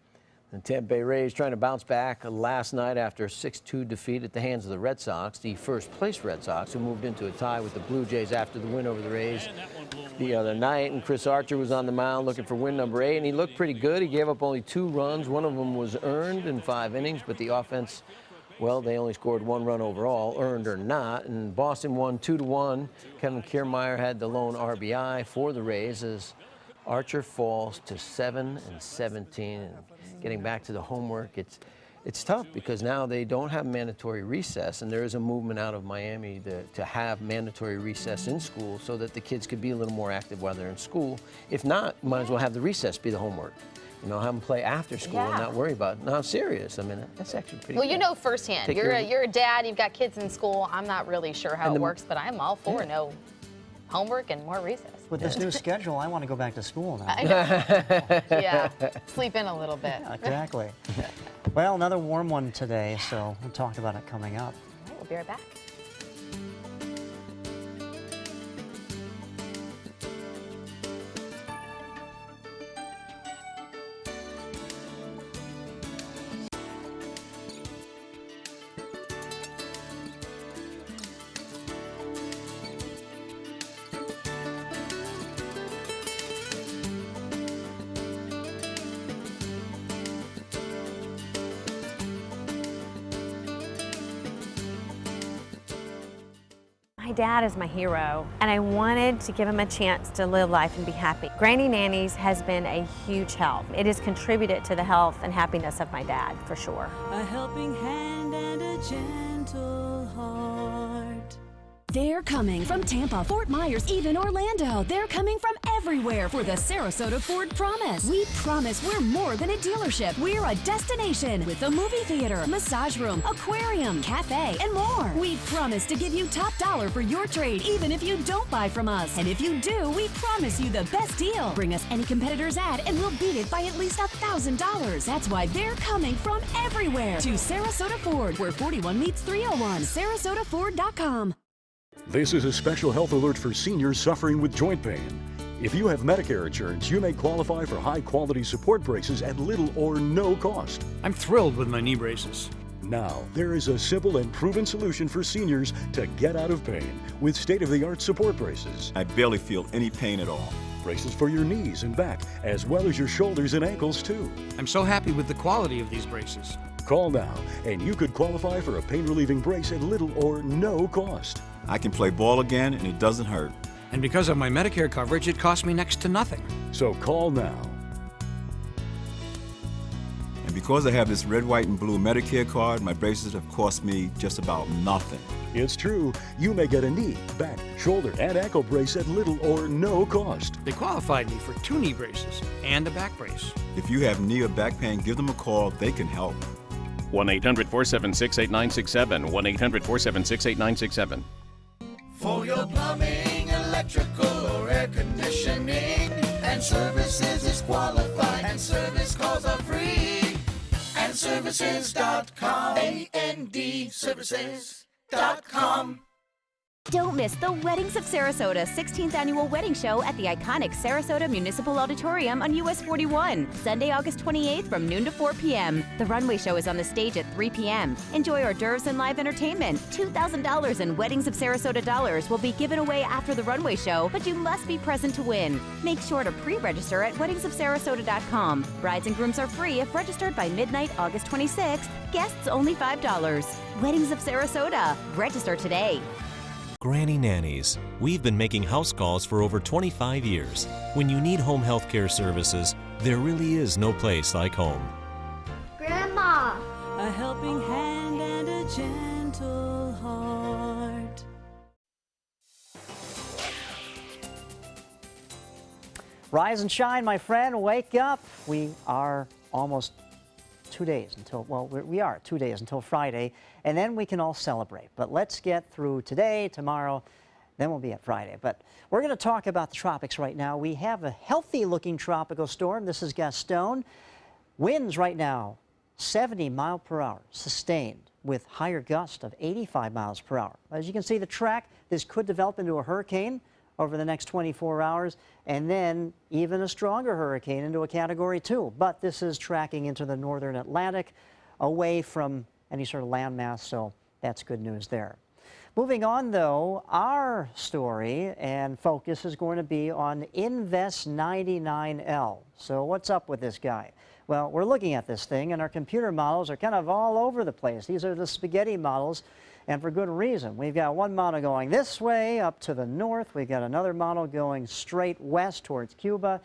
The Tampa Bay Rays trying to bounce back last night after a 6-2 defeat at the hands of the Red Sox, the first-place Red Sox, who moved into a tie with the Blue Jays after the win over the Rays the other night. And Chris Archer was on the mound looking for win number 8, and he looked pretty good. He gave up only 2 runs. One of them was earned in 5 innings, but the offense, well, they only scored 1 run overall, earned or not. And Boston won 2-1. Kevin Kiermaier had the lone RBI for the Rays as Archer falls to 7-17. And getting back to the homework, it's tough because now they don't have mandatory recess, and there is a movement out of Miami to have mandatory recess in school so that the kids could be a little more active while they're in school. If not, might as well have the recess be the homework. You know, have them play after school and not worry about it. No, I'm serious. I mean, that's actually pretty Well, good. you know firsthand. You're a dad. You've got kids in school. I'm not really sure how it works, but I'm all for no homework and more recess. With this new schedule, I want to go back to school now. I know. Yeah, sleep in a little bit. Yeah, exactly. Well, another warm one today, so we'll talk about it coming up. All right, we'll be right back. My dad is my hero, and I wanted to give him a chance to live life and be happy. Granny Nannies has been a huge help. It has contributed to the health and happiness of my dad, for sure. A helping hand and a gentle heart. They're coming from Tampa, Fort Myers, even Orlando. They're coming from everywhere for the Sarasota Ford Promise. We promise we're more than a dealership. We're a destination with a movie theater, massage room, aquarium, cafe, and more. We promise to give you top dollar for your trade, even if you don't buy from us. And if you do, we promise you the best deal. Bring us any competitor's ad and we'll beat it by at least $1,000. That's why they're coming from everywhere to Sarasota Ford, where 41 meets 301. SarasotaFord.com. This is a special health alert for seniors suffering with joint pain. If you have Medicare insurance, you may qualify for high-quality support braces at little or no cost. I'm thrilled with my knee braces. Now, there is a simple and proven solution for seniors to get out of pain with state-of-the-art support braces. I barely feel any pain at all. Braces for your knees and back, as well as your shoulders and ankles, too. I'm so happy with the quality of these braces. Call now, and you could qualify for a pain-relieving brace at little or no cost. I can play ball again, and it doesn't hurt. And because of my Medicare coverage, it costs me next to nothing. So call now. And because I have this red, white, and blue Medicare card, my braces have cost me just about nothing. It's true. You may get a knee, back, shoulder, and ankle brace at little or no cost. They qualified me for 2 knee braces and a back brace. If you have knee or back pain, give them a call. They can help. 1-800-476-8967. 1-800-476-8967. For your plumbing, electrical, or air conditioning, and services is qualified, and service calls are free. And services.com, A-N-D, services.com. Don't miss the Weddings of Sarasota 16th Annual Wedding Show at the iconic Sarasota Municipal Auditorium on US 41, Sunday, August 28th from noon to 4 p.m. The runway show is on the stage at 3 p.m. Enjoy hors d'oeuvres and live entertainment. $2,000 in Weddings of Sarasota dollars will be given away after the runway show, but you must be present to win. Make sure to pre-register at weddingsofsarasota.com. Brides and grooms are free if registered by midnight, August 26th. Guests only $5. Weddings of Sarasota. Register today. Granny Nannies. We've been making house calls for over 25 years. When you need home health care services, there really is no place like home. Grandma! A helping hand and a gentle heart. Rise and shine, my friend. Wake up. We are almost 2 days until, well, we are 2 days until Friday, and then we can all celebrate. But let's get through today, tomorrow, then we'll be at Friday. But we're going to talk about the tropics right now. We have a healthy-looking tropical storm. This is Gaston. Winds right now, 70 miles per hour, sustained, with higher gusts of 85 miles per hour. As you can see the track, this could develop into a hurricane over the next 24 hours, and then even a stronger hurricane into a Category 2. But this is tracking into the northern Atlantic, away from any sort of landmass, so that's good news there. Moving on, though, our story and focus is going to be on Invest 99L. So what's up with this guy? Well, we're looking at this thing, and our computer models are kind of all over the place. These are the spaghetti models, and for good reason. We've got one model going this way up to the north. We've got another model going straight west towards Cuba.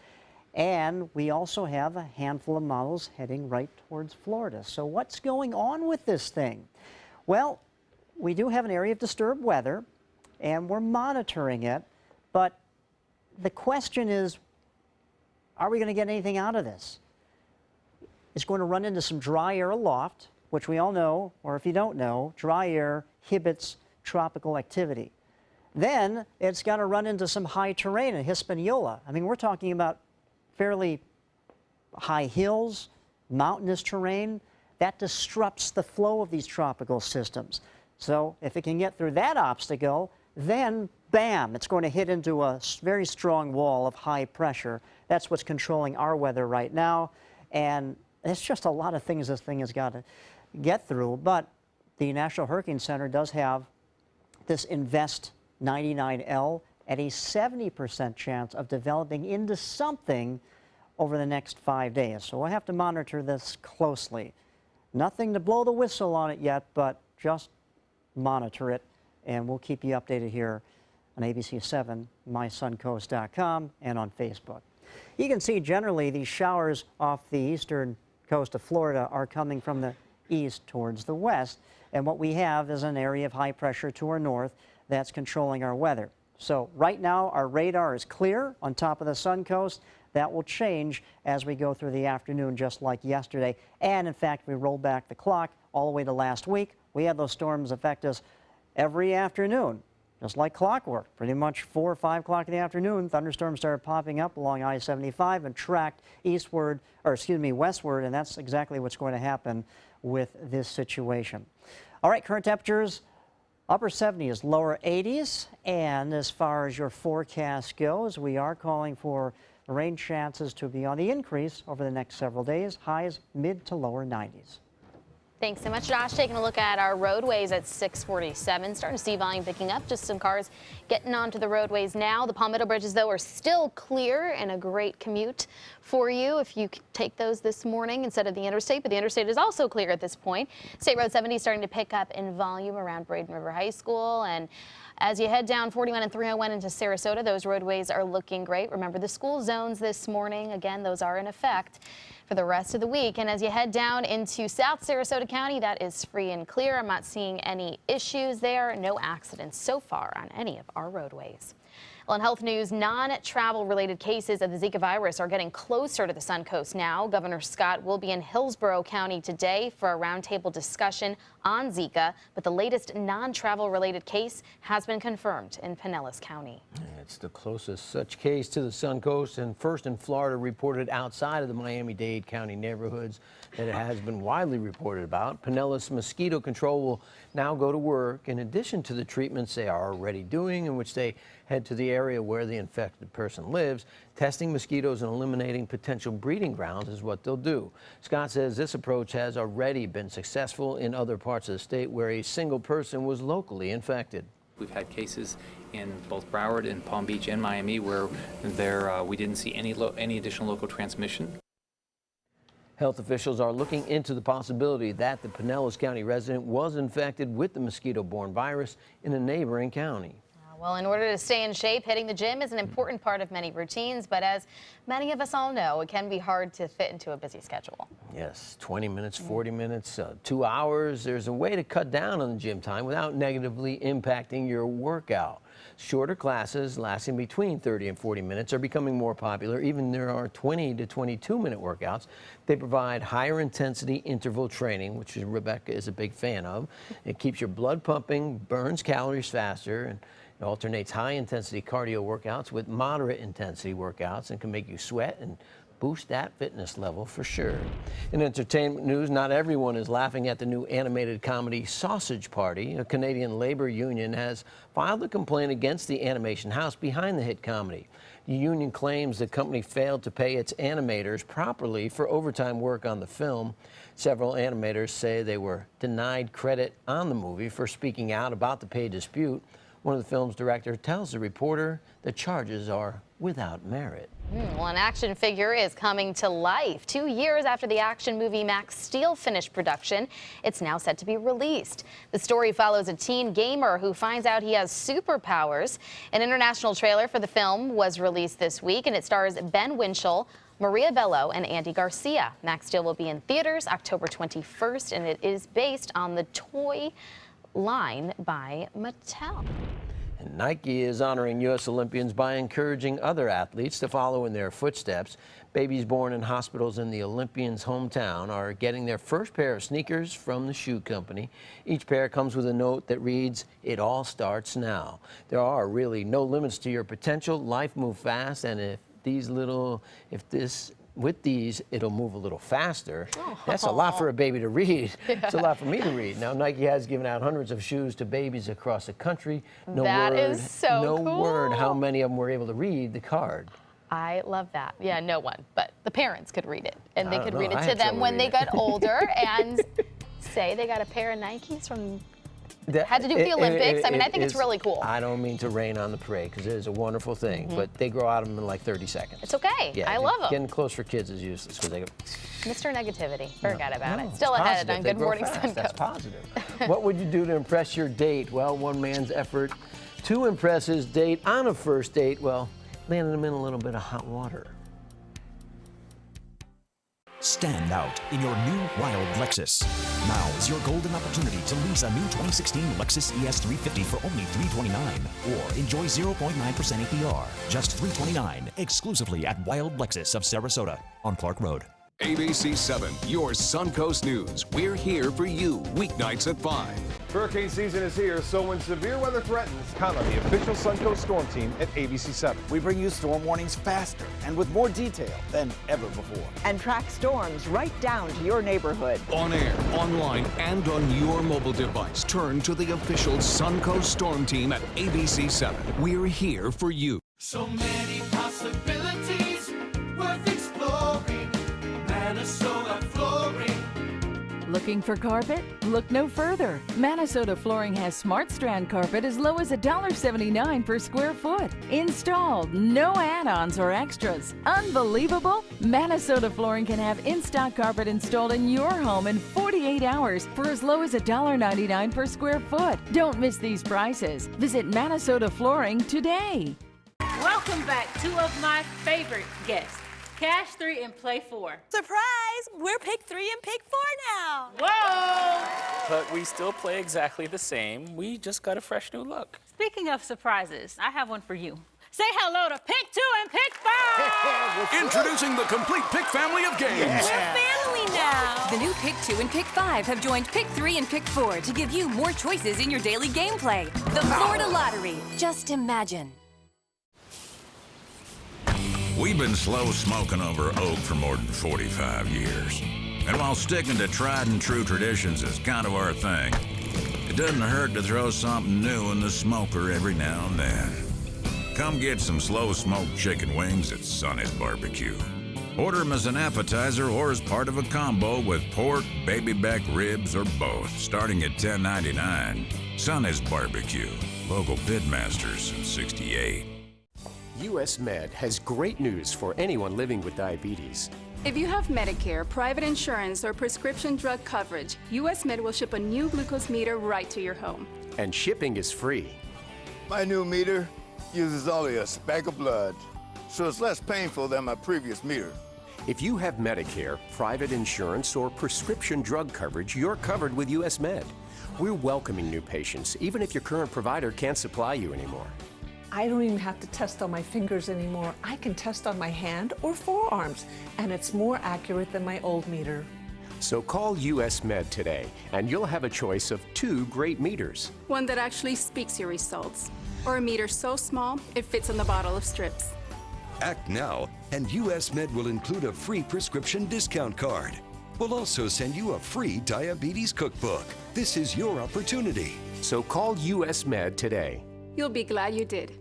And we also have a handful of models heading right towards Florida. So what's going on with this thing? Well, we do have an area of disturbed weather, and we're monitoring it. But the question is, are we going to get anything out of this? It's going to run into some dry air aloft, which we all know, or if you don't know, dry air inhibits tropical activity. Then it's got to run into some high terrain in Hispaniola. I mean, we're talking about fairly high hills, mountainous terrain. That disrupts the flow of these tropical systems. So if it can get through that obstacle, then bam, it's going to hit into a very strong wall of high pressure. That's what's controlling our weather right now. And it's just a lot of things this thing has got to get through. But the National Hurricane Center does have this Invest 99L at a 70% chance of developing into something over the next 5 days. So we'll have to monitor this closely. Nothing to blow the whistle on it yet, but just monitor it, and we'll keep you updated here on ABC7, mysuncoast.com, and on Facebook. You can see generally these showers off the eastern coast of Florida are coming from the east towards the west, and what we have is an area of high pressure to our north that's controlling our weather. So right now our radar is clear on top of the Suncoast. That will change as we go through the afternoon, just like yesterday. And in fact, we roll back the clock all the way to last week. We had those storms affect us every afternoon, just like clockwork. Pretty much 4 or 5 o'clock in the afternoon, thunderstorms started popping up along I-75 and tracked eastward, or excuse me, westward, and that's exactly what's going to happen with this situation. All right, current temperatures, upper 70s, lower 80s, and as far as your forecast goes, we are calling for rain chances to be on the increase over the next several days, highs mid to lower 90s. Thanks so much, Josh. Taking a look at our roadways at 647. Starting to see volume picking up. Just some cars getting onto the roadways now. The Palmetto bridges, though, are still clear and a great commute for you if you take those this morning instead of the interstate. But the interstate is also clear at this point. State Road 70 starting to pick up in volume around Braden River High School. And as you head down 41 and 301 into Sarasota, those roadways are looking great. Remember the school zones this morning. Again, those are in effect for the rest of the week. And as you head down into South Sarasota County, that is free and clear. I'm not seeing any issues there. No accidents so far on any of our roadways. Well, in health news, non-travel related cases of the Zika virus are getting closer to the Suncoast now. Governor Scott will be in Hillsborough County today for a roundtable discussion on Zika, but the latest non-travel related case has been confirmed in Pinellas County. It's the closest such case to the Suncoast, and first in Florida reported outside of the Miami-Dade County neighborhoods that it has been widely reported about. Pinellas Mosquito Control will now go to work in addition to the treatments they are already doing, in which they head to the area where the infected person lives. Testing mosquitoes and eliminating potential breeding grounds is what they'll do. Scott says this approach has already been successful in other parts of the state where a single person was locally infected. We've had cases in both Broward and Palm Beach and Miami where we didn't see any additional local transmission. Health officials are looking into the possibility that the Pinellas County resident was infected with the mosquito-borne virus in a neighboring county. Well, in order to stay in shape, hitting the gym is an important part of many routines, but as many of us all know, it can be hard to fit into a busy schedule. Yes, 20 minutes, 40 minutes, 2 hours. There's a way to cut down on the gym time without negatively impacting your workout. Shorter classes lasting between 30 and 40 minutes are becoming more popular. Even there are 20 to 22-minute workouts. They provide higher intensity interval training, which Rebecca is a big fan of. It keeps your blood pumping, burns calories faster, and it alternates high-intensity cardio workouts with moderate-intensity workouts and can make you sweat and boost that fitness level for sure. In entertainment news, not everyone is laughing at the new animated comedy Sausage Party. A Canadian labor union has filed a complaint against the animation house behind the hit comedy. The union claims the company failed to pay its animators properly for overtime work on the film. Several animators say they were denied credit on the movie for speaking out about the pay dispute. One of the film's director tells the reporter the charges are without merit. Well, an action figure is coming to life. 2 years after the action movie Max Steel finished production, it's now set to be released. The story follows a teen gamer who finds out he has superpowers. An international trailer for the film was released this week, and it stars Ben Winchell, Maria Bello, and Andy Garcia. Max Steel will be in theaters October 21st, and it is based on the toy line by Mattel. And Nike is honoring U.S. Olympians by encouraging other athletes to follow in their footsteps. Babies born in hospitals in the Olympians' hometown are getting their first pair of sneakers from the shoe company. Each pair comes with a note that reads, "It all starts now." There are really no limits to your potential. Life moves fast, and with these, it'll move a little faster. Oh. That's a lot for a baby to read. Yeah. It's a lot for me to read. Now, Nike has given out hundreds of shoes to babies across the country. No word how many of them were able to read the card. I love that. Yeah, no one, but the parents could read it, and they could read it I to had them trouble when they reading got older and say they got a pair of Nikes from had to do with the Olympics. I mean, I think it's really cool. I don't mean to rain on the parade because it is a wonderful thing, but they grow out of them in like 30 seconds. It's okay. Yeah, I love them. Getting close for kids is useless because they go. Mr. Negativity. Forget about No, it. Still it's ahead positive. on They Good grow Morning fast. Suncoast. That's positive. What would you do to impress your date? Well, one man's effort to impress his date on a first date, well, landed him in a little bit of hot water. Stand out in your new wild Lexus. Now is your golden opportunity to lease a new 2016 Lexus ES350 for only $329, or enjoy 0.9% APR, just $329, exclusively at Wild Lexus of Sarasota on Clark Road. ABC 7, your Suncoast News. We're here for you weeknights at 5. Hurricane season is here, so when severe weather threatens, count on the official Suncoast Storm Team at ABC 7. We bring you storm warnings faster and with more detail than ever before. And track storms right down to your neighborhood. On air, online, and on your mobile device. Turn to the official Suncoast Storm Team at ABC 7. We're here for you. So many possibilities worth exploring. Minnesota Flooring. Looking for carpet? Look no further. Minnesota Flooring has Smart Strand carpet as low as $1.79 per square foot. Installed, no add-ons or extras. Unbelievable? Minnesota Flooring can have in-stock carpet installed in your home in 48 hours for as low as $1.99 per square foot. Don't miss these prices. Visit Minnesota Flooring today. Welcome back, two of my favorite guests. Cash 3 and Play 4. Surprise! We're Pick 3 and Pick 4 now. Whoa! But we still play exactly the same. We just got a fresh new look. Speaking of surprises, I have one for you. Say hello to Pick 2 and Pick 5! Introducing the complete Pick family of games. We're family now. The new Pick 2 and Pick 5 have joined Pick 3 and Pick 4 to give you more choices in your daily gameplay. The Florida Lottery. Just imagine. We've been slow smoking over oak for more than 45 years. And while sticking to tried and true traditions is kind of our thing, it doesn't hurt to throw something new in the smoker every now and then. Come get some slow smoked chicken wings at Sonny's Barbecue. Order them as an appetizer or as part of a combo with pork, baby back ribs, or both, starting at $10.99. Sonny's Barbecue, local pitmasters since '68. US Med has great news for anyone living with diabetes. If you have Medicare, private insurance, or prescription drug coverage, US Med will ship a new glucose meter right to your home. And shipping is free. My new meter uses only a speck of blood, so it's less painful than my previous meter. If you have Medicare, private insurance, or prescription drug coverage, you're covered with US Med. We're welcoming new patients, even if your current provider can't supply you anymore. I don't even have to test on my fingers anymore. I can test on my hand or forearms, and it's more accurate than my old meter. So call US Med today, and you'll have a choice of 2 great meters. One that actually speaks your results, or a meter so small it fits in the bottle of strips. Act now, and US Med will include a free prescription discount card. We'll also send you a free diabetes cookbook. This is your opportunity. So call US Med today. You'll be glad you did.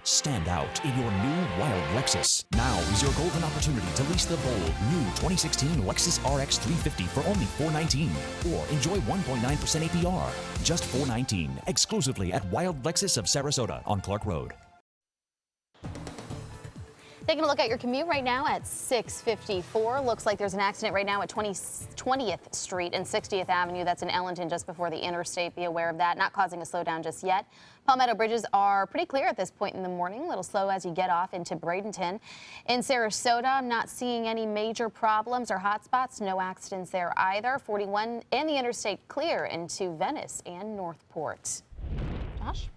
Stand out in your new wild Lexus. Now is your golden opportunity to lease the bold new 2016 Lexus RX 350 for only $419, or enjoy 1.9% APR, just $419, exclusively at Wild Lexus of Sarasota on Clark Road. Taking a look at your commute right now at 6:54. Looks like there's an accident right now at 20th Street and 60th Avenue. That's in Ellington, just before the interstate. Be aware of that. Not causing a slowdown just yet. Palmetto bridges are pretty clear at this point in the morning. A little slow as you get off into Bradenton. In Sarasota, I'm not seeing any major problems or hot spots. No accidents there either. 41 and the interstate clear into Venice and Northport. Josh?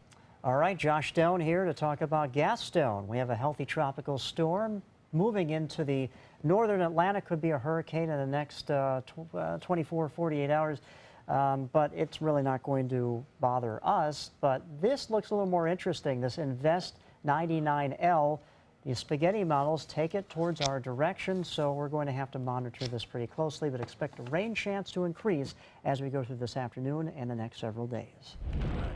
All right, Josh Stone here to talk about Gasstone. We have a healthy tropical storm moving into the northern Atlantic. Could be a hurricane in the next 24, 48 hours. But it's really not going to bother us. But this looks a little more interesting. This Invest 99L, the spaghetti models take it towards our direction, so we're going to have to monitor this pretty closely, but expect the rain chance to increase as we go through this afternoon and the next several days.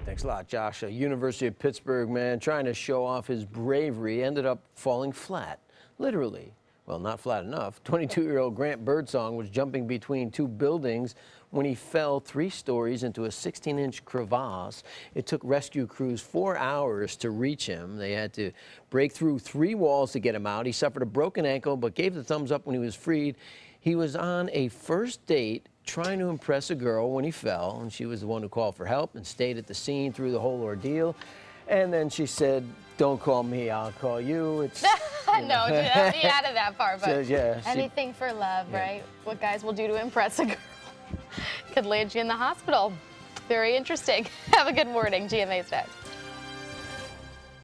Thanks a lot, Josh. A University of Pittsburgh man trying to show off his bravery ended up falling flat, literally. Well, not flat enough. 22-year-old Grant Birdsong was jumping between two buildings when he fell 3 stories into a 16-inch crevasse. It took rescue crews 4 hours to reach him. They had to break through 3 walls to get him out. He suffered a broken ankle, but gave the thumbs up when he was freed. He was on a first date trying to impress a girl when he fell, and she was the one who called for help and stayed at the scene through the whole ordeal. And then she said, "Don't call me, I'll call you." It's no, he added that part, but Says, yeah, anything for love, right? What guys will do to impress a girl could land you in the hospital. Very interesting. Have a good morning. GMA's next.